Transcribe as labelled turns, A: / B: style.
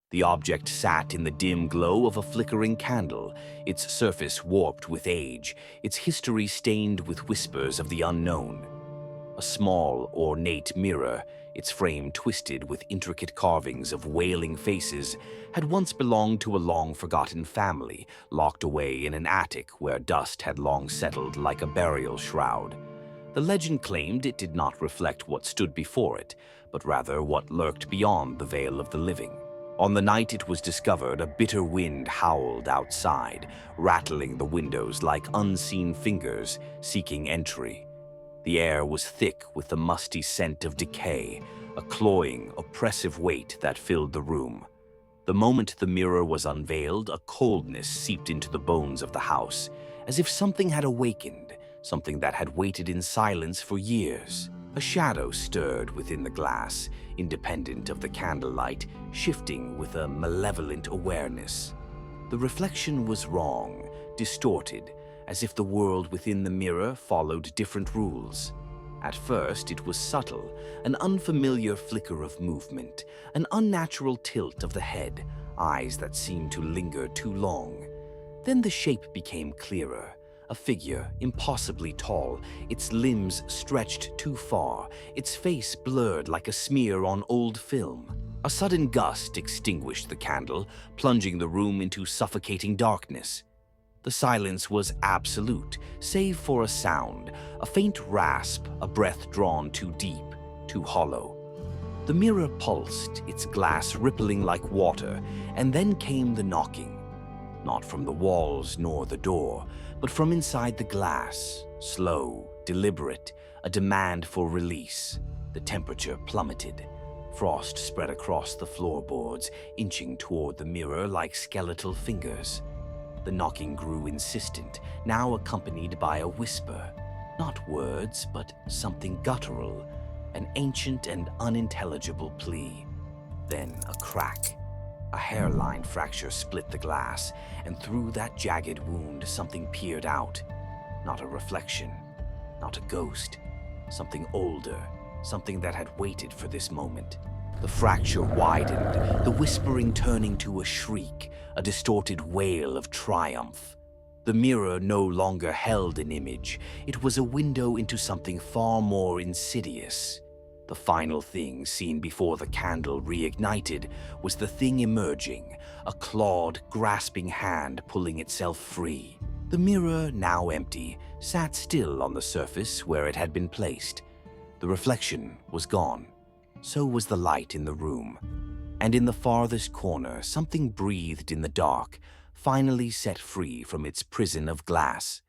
A: The object sat in the dim glow of a flickering candle, its surface warped with age, its history stained with whispers of the unknown. A small, ornate mirror, its frame twisted with intricate carvings of wailing faces, had once belonged to a long-forgotten family, locked away in an attic where dust had long settled like a burial shroud. The legend claimed it did not reflect what stood before it, but rather what lurked beyond the veil of the living. On the night it was discovered, a bitter wind howled outside, rattling the windows like unseen fingers seeking entry. The air was thick with the musty scent of decay, a cloying, oppressive weight that filled the room. The moment the mirror was unveiled, a coldness seeped into the bones of the house, as if something had awakened, something that had waited in silence for years. A shadow stirred within the glass, independent of the candlelight, shifting with a malevolent awareness. The reflection was wrong, distorted, as if the world within the mirror followed different rules. At first, it was subtle, an unfamiliar flicker of movement, an unnatural tilt of the head, eyes that seemed to linger too long. Then the shape became clearer, a figure impossibly tall, its limbs stretched too far, its face blurred like a smear on old film. A sudden gust extinguished the candle, plunging the room into suffocating darkness. The silence was absolute, save for a sound, a faint rasp, a breath drawn too deep, too hollow. The mirror pulsed, its glass rippling like water, and then came the knocking. Not from the walls nor the door, but from inside the glass, slow, deliberate, a demand for release. The temperature plummeted. Frost spread across the floorboards, inching toward the mirror like skeletal fingers. The knocking grew insistent, now accompanied by a whisper. Not words, but something guttural, an ancient and unintelligible plea. Then a crack. A hairline fracture split the glass, and through that jagged wound something peered out. Not a reflection, not a ghost. Something older, something that had waited for this moment. The fracture widened, the whispering turning to a shriek, a distorted wail of triumph. The mirror no longer held an image. It was a window into something far more insidious. The final thing seen before the candle reignited was the thing emerging, a clawed, grasping hand pulling itself free. The mirror, now empty, sat still on the surface where it had been placed. The reflection was gone. So was the light in the room. And in the farthest corner, something breathed in the dark, finally set free from its prison of glass.